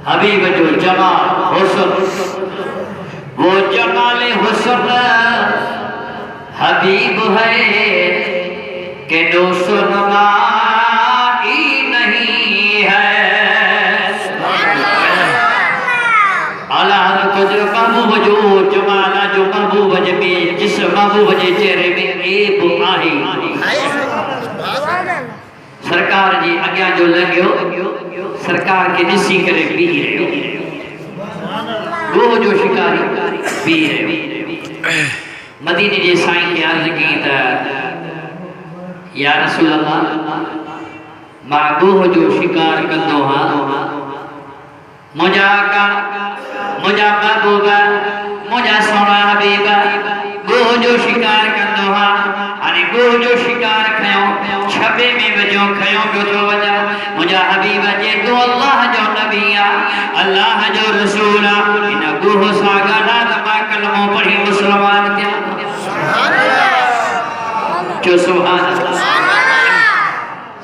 حبیب جو جمال حسن، وہ جمال حسن حبیب ہے کہ نوشنمائی نہیں ہے۔ اعلیٰ حضرت جو محبوب جو جمالہ جو محبوب جمیل جس محبوب جے چہرے میں عیب آہی سرکار جی اگیا جو لگیو سرکار کے نسی کرے پی رہے ہو گوہ جو شکاری پی رہے ہو۔ مدینہ جے سائیں کی عرض کی تا یا رسول اللہ ماں گوہ جو شکار کندو ہاں مجھا محبوبہ مجھا سونا حبیبہ گوہ جو شکار کندو ہاں آنے گوہ جو شکار کھیوں چھبے میں وجوں کھیوں جو تو وجہ مجھا حبیبہ جے تو اللہ جو نبیہ اللہ جو رسولہ انہ گوہ ساگا نادمہ کلموں پڑھی مسلمان کیا جو سبحان اللہ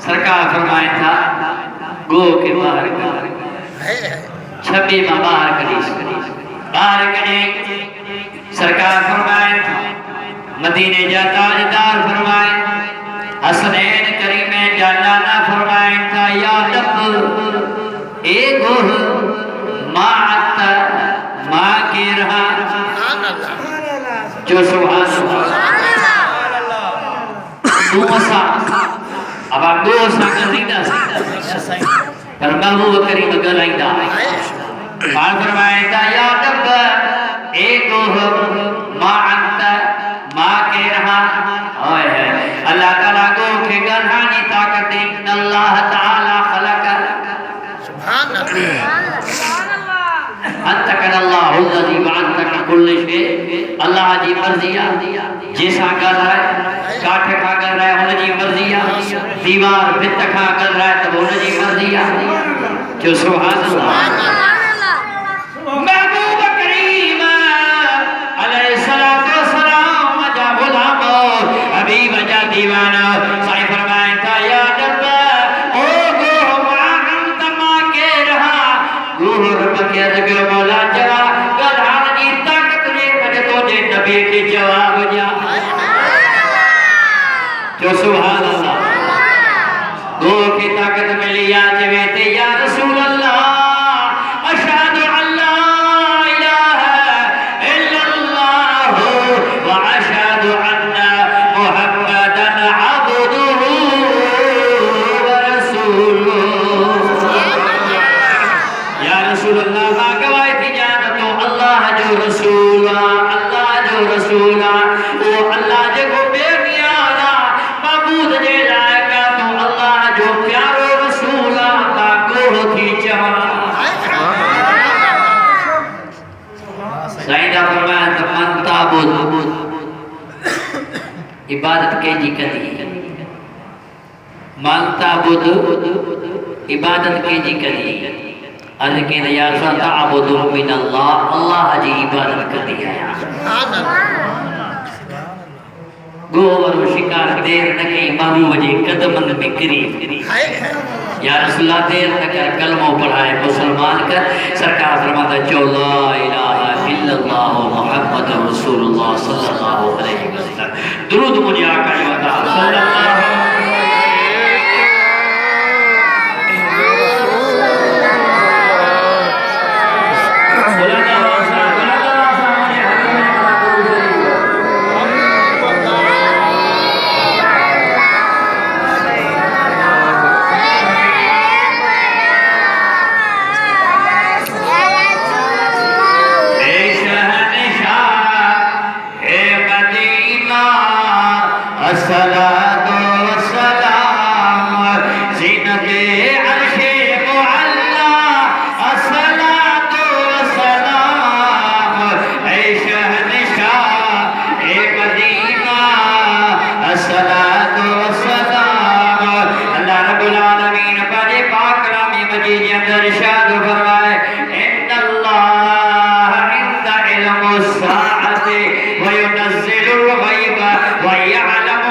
سرکار فرمائے تھا گوہ کے باہر کر چھبے میں باہر کریس باہر کریں سرکار فرمائے تھا مدینہ جا تاجدار فرمائے حسنین کریمین جا نانا فرمائے تھا یا رب اے گوہ ماعتا ماں کے رہا جو سبحان اللہ دوسا اب آپ دوسا گزیدہ سے پر محبوب کریم گلائندہ بار فرمائے تھا یا رب اے گوہ ماعتا ماں کے رہا اللہ تعالیٰ کو کہ گرہانی طاقت ان اللہ تعالیٰ خلق سبحان انتقل اللہ الذی وعنتک کل شے اللہ جی مرضیہ جیسا کر رہا ہے کاٹھ کھا کر رہا ہے انہ جی مرضیہ دیوار بھت کھا کر رہا ہے تب انہ جی مرضیہ جو سبحان اللہ محبوب کریم علیہ السلام جا غلام حبیب جا دیوانہ سائی فرمائے تھا یا رب او گوہ انت ماں کے رہا گوہ رب کے ذکر مولا جا گدھان جی طاقت نے کجھ تو جے نبی کے جواب جا جو سبحان اللہ گوہ کی طاقت ملی یا جویتے یا رسول اللہ اشہد ان لا الہ الا اللہ واشہد ان محمدا عبدہ ورسولہ یا رسول اللہ ماں گواہی تھی جانتو اللہ جو رسولہ اللہ جو رسولہ او اللہ جو کو بے نیارا معبود جے لائقہ تو اللہ جو پیارو رسولہ ماں گوہ تھی چہاں سائدہ فرمائے تو من تعبد عبادت کے جی کدی من تعبد عبادت کے جی کدی عرض کے یا رسول تعبد من اللہ اللہ جی عبادت کدی ہے گوور و شکار دیر نکی محبوب جی قدمن میں قریب یا رسول اللہ دیر نکر کلموں پڑھائے مسلمان کر سرکار فرماتا جو لا الہ الا اللہ محمد رسول اللہ صلی اللہ علیہ وسلم درود مجھے آقا یوتا صلی اللہ علیہ وسلم الصلاة والسلام زینت عرش معلا الصلاة والسلام اے شہنشاہ اے مدینہ الصلاة والسلام اللہ رب العالمین پاجے پاک رامی مجید اندر ارشاد فرمائے ان اللہ عند علم الساعة وينزل الغیب ويعلم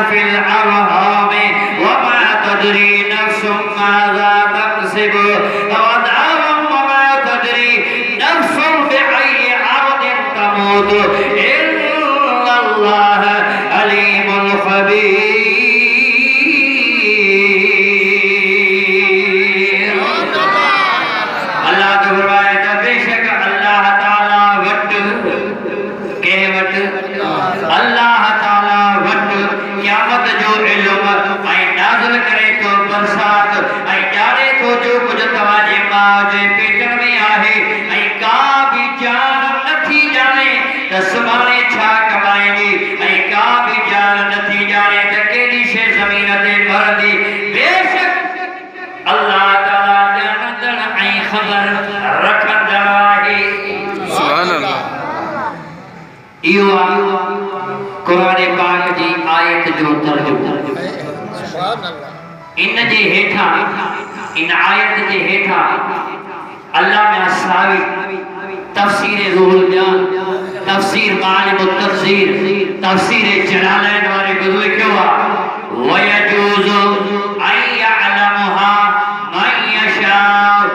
في الأرهام وما تدري نفس ماذا تكسب غدا تموت الا اللہ علیم خبیر اللہ تو فرمائے تو بے شک اللہ تعالیٰ وٹ کہ وٹ اللہ تعالیٰ وٹ قیامت جو علم آئی نازل کرے تو برسات آئی جانے تو جو کچھ تواجے ماں جو پیٹن میں آئے آئی کا بھی جان نتھی جانے تسمانے چھا کمائیں گی آئی کا بھی جان نتھی جانے تکیلی شے زمین دے مردی بے شک اللہ تعالیٰ جاندن آئی خبر رکھن دراہی سبحان اللہ ایوہ قرآن پاک جی آیت جو ترجمہ سبحان اللہ ان جے ہیٹھا ان آیت جے ہیٹھا اللہ میں اصحابی تفسیر روح الجان تفسیر معالم التفسیر تفسیر جلالین والے گزوے کیوں وَيَجُوزُ أَن يَعْلَمُهَا مَن يَشَاءُ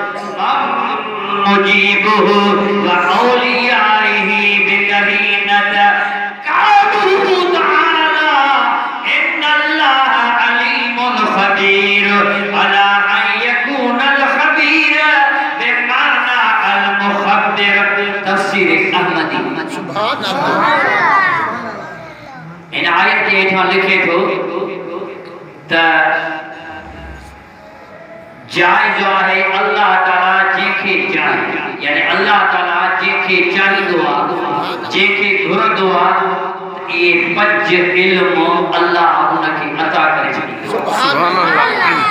مُجِيبُهُ وَأَوْلِيَائِهِ بِقَرِينَةٍ قَالُوا تَعَالَى إِنَّ اللَّهَ عَلِيمٌ خَبِيرٌ عَلَى أَن يَكُونَ الْخَبِيرَ بِمَعْنَى الْمُخَبِّرُ تفسیر احمدی سبحان اللہ ان آیت کے ایٹھا لکھے تو تا جائے جو ہے اللہ تعالیٰ جے کے چاہے یعنی اللہ تعالیٰ جے کے چاہی دعا جے کے گھر دعا یہ پج علم اللہ انہ کی عطا کرے سبحان اللہ